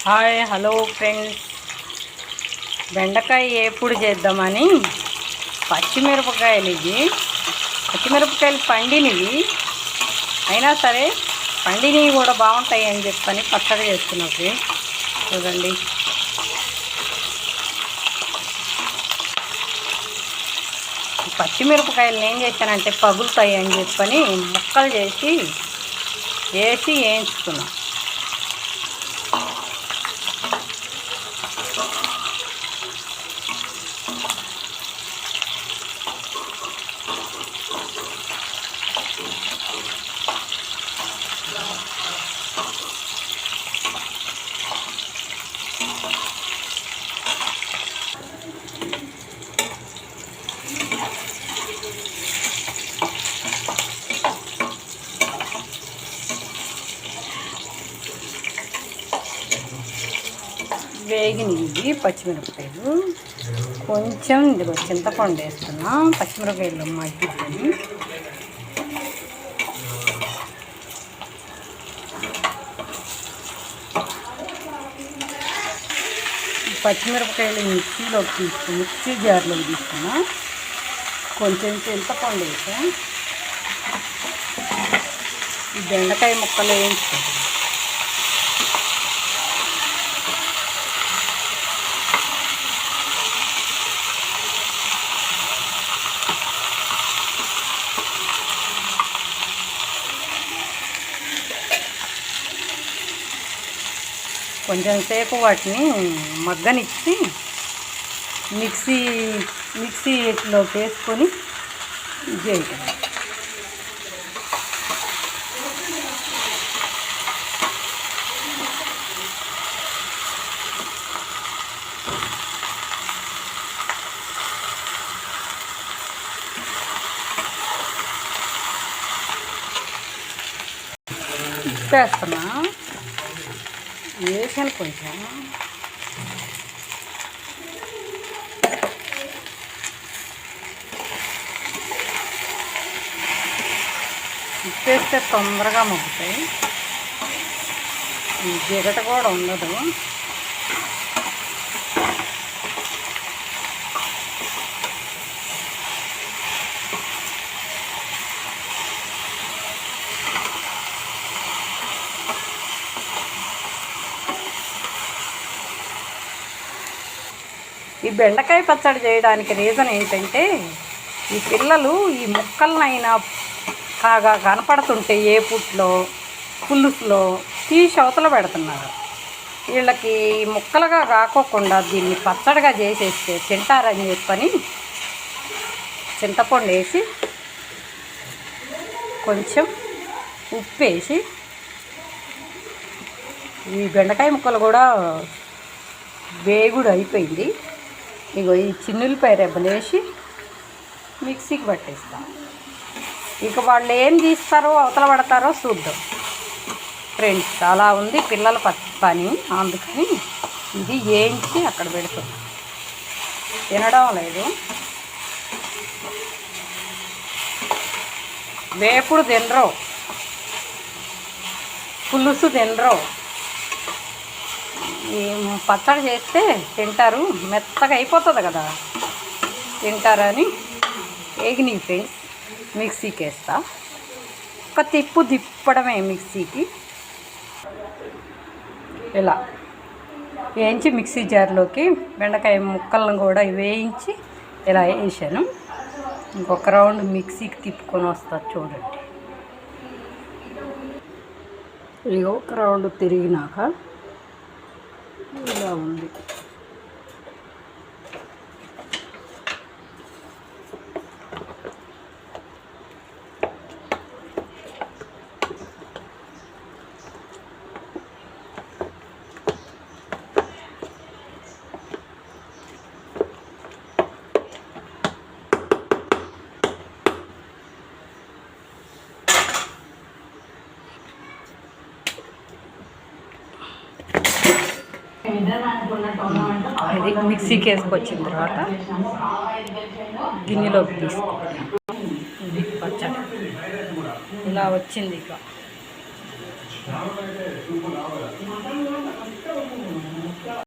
Hi hello friends, బెండకాయ ఏపుడు చేద్దామని పచ్చిమిరపకాయలు పచ్చిమిరపకాయలు పండినవి అయినా సరే పండినవి కూడా బాగుంటాయి అని చెప్పని పచ్చడి చేస్తున్నాం ఫ్రెండ్స్. చూడండి, పచ్చిమిరపకాయలు ఏం చేశానంటే పగులుతాయి అని చెప్పని ముక్కలు చేసి వేయించుకున్నాం. వేగినవి పచ్చిమిరపకాయలు, కొంచెం ఇందులో చింతపండు వేస్తున్నా. పచ్చిమిరపకాయలు మగ్గిపోయి పచ్చిమిరపకాయలు మిక్సీ జార్లోకి తీసుకున్నా. కొంచెం చింతపండు వేసా. ఈ బెండకాయ ముక్కలు వేయించుకుంటాం. కొంచెం సేపు వాటిని మగ్గనిచ్చి మిక్సీలో వేసుకొని చేయటం. వేస్తున్నా, వేసాను కొంచెం. ఉప్పేస్తే తొందరగా మగ్గుతాయి, జిగట కూడా ఉండదు. ఈ బెండకాయ పచ్చడి చేయడానికి రీజన్ ఏంటంటే, ఈ పిల్లలు ఈ ముక్కలనైనా కాగా కనపడుతుంటే ఏ పుట్లో పులుసులో తీసి అవతల పెడుతున్నారు. వీళ్ళకి ముక్కలుగా కాకోకుండా దీన్ని పచ్చడిగా చేసేస్తే తింటారని చెప్పని చింతపండు వేసి కొంచెం ఉప్పు వేసి, ఈ బెండకాయ ముక్కలు కూడా వేగుడు అయిపోయింది. ఇగో ఈ చిన్నులపై రెబ్బలు వేసి మిక్సీకి పట్టేస్తాం. ఇక వాళ్ళు ఏం తీస్తారో అవతల పడతారో చూద్దాం ఫ్రెండ్స్. అలా ఉంది పిల్లల పని, అందుకని ఇది వేయించి అక్కడ పెడతాం. తినడం లేదు, వేపుడు తినరు, పులుసు తినరు. ఈ పచ్చడి చేస్తే తింటారు, మెత్తగా అయిపోతుంది కదా, తింటారని వేగినాయి ఫ్రెండ్స్. మిక్సీకి వేస్తా, ఒక తిప్పడమే మిక్సీకి. ఇలా వేయించి మిక్సీ జార్లోకి బెండకాయ ముక్కలను కూడా వేయించి ఇలా వేసాను. ఇంకొక రౌండ్ మిక్సీకి తిప్పుకొని వస్తా చూడండి. ఇక ఒక రౌండ్ తిరిగినాక ఇలా ఉంది. ఇది మిక్సీకి వేసుకొచ్చిన తర్వాత గిన్నెలోకి తీసుకోవాలి. ఇది పచ్చడి ఇలా వచ్చింది. ఇక